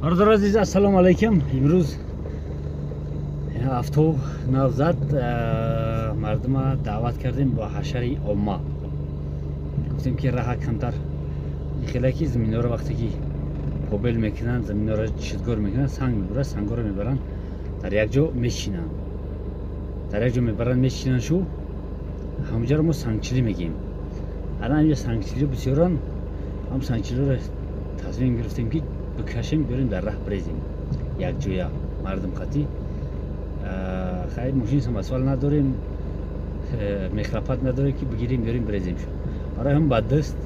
برادر عزیز السلام علیکم. امروز هفته نوزاد مردم دعوت کردیم با حشره عامه. گفتیم که راه کمتر خیلی که زمین رو وقتی که پوبل میکنن زمین رو چیزگار میکنن سنگ میبرن سنگ رو میبرن در یک جا میشینن شو همونجا رو ما سنگچیلی میگیم. الان یه سنگچیلی بسیاران هم سنگچیلی رو تصمیم گرفتیم که بکشیم بریم در راه بریزیم یک جویا. مردم خطی خیلی ماشین سمسوال نداریم، مخلفات نداره که بگیریم بریم بریزیم شو. برای هم بعد دست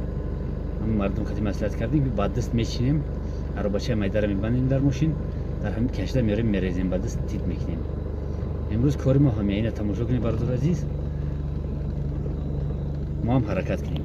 هم مردم خطی مصلحت کردیم که بعد دست میچینیم عرباچه میداره میبندیم در ماشین در همین کشته میاریم میریزیم بعد دست تیت میکنیم. امروز کار ما همین اینه. تماشا کنید برادر عزیز، ما هم حرکت کنیم.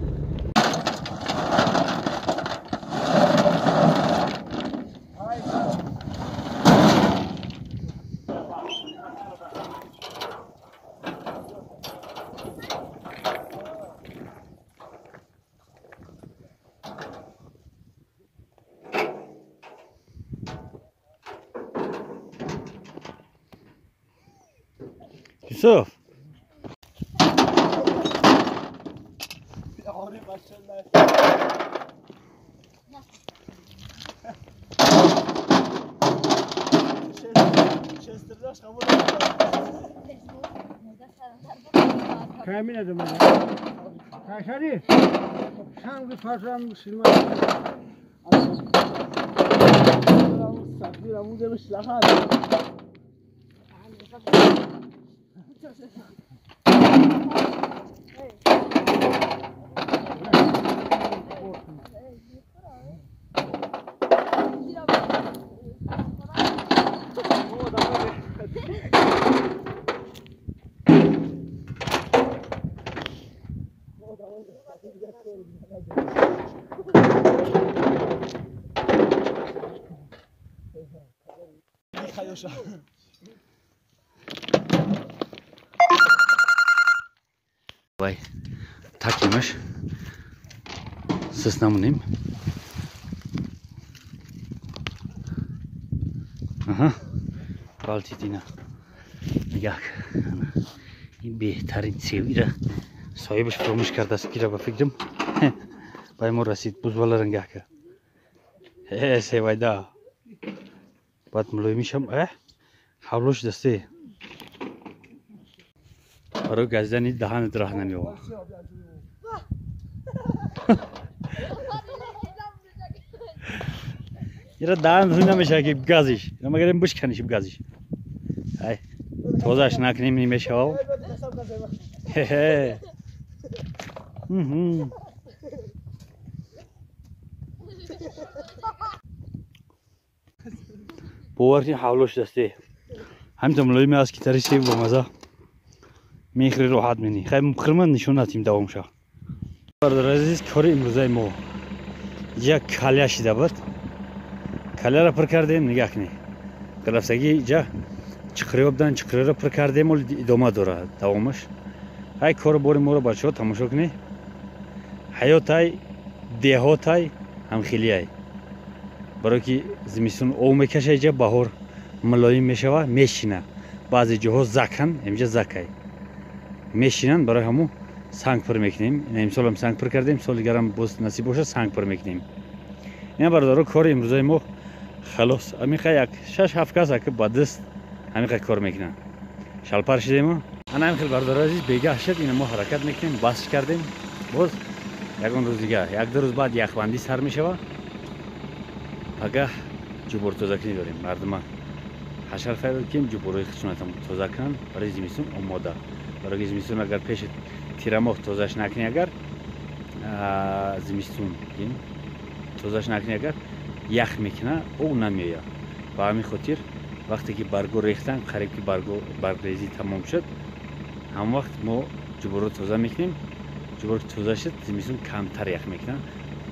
یوسف Kamine de bana. Kaşari. Sen bir patron musun? Saklı amuda bir silah al. Vay takıymış. Sısnamunayım. Aha. Baltitina. Yak. این بهترین سیوی را صاحبش فراموش کرده است که را به فکرم بای ما رسید بزوالا رنگه که سیوی دا باید ملوی میشم حولوش دسته برای گزدنی دهانت راه نمیوه. یه را دهان روی نمیشه که گازش اما گریم بش کنیشیم گازش توزش نکنیم نیمشه ها. باورنی حولوش دسته هم تملوی می از کی تریسی با مزه میخری راحت منی خیلی مخرمن نشون ندیم دوام شا. برادر عزیز کاری امروزه ما یک کاله شده بود. کاله را پر کردیم نگاه کنی گرفتگی جا چخری بدن چخری را پر کردیم ولی ادامه داره دوامش. های کار باری ما رو بچه‌ها تماشا کنی. حیاتای دهاتای هم خیلی های برای که زمستون او میکشه اینجا بهار ملایم میشوه میشینه بعضی جاها زکن اینجا زکای میشینن برای همو سنگ پر میکنیم. این امسال هم سنگ پر کردیم سال دیگر هم باز نصیب باشه سنگ پر میکنیم. این برادرها کار امروزه ما خلاص همیشه یک 6-7 کس که با دست همیشه کار میکنن. شلپر شدیم ما انا هم خیلی برادر عزیز بیگاه شد. این ما حرکت میکنیم باز کردیم باز یکون روز دیگه یک دو روز بعد یخبندی سر میشوه اگه جبور توزکنی داریم. مردم حشر فعال کنیم جبورای خشونت هم توزه کنن برای زمستون آماده. برای زمستون اگر پیش تیر ماه توزش نکنی اگر زمستون توزش نکنی اگر یخ میکنه او نمیایه. با همین خاطر وقتی که برگو ریختن قریب که برگ ریزی تمام شد هم وقت ما جبور رو توزه میکنیم. جبور که توزه شد زمستون کمتر یخ میکنه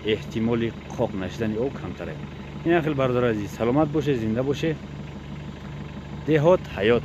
احتمالی خواب نشدن او کمتره. این خیلی برادر عزیز سلامت باشه زنده باشه. دهات حیات.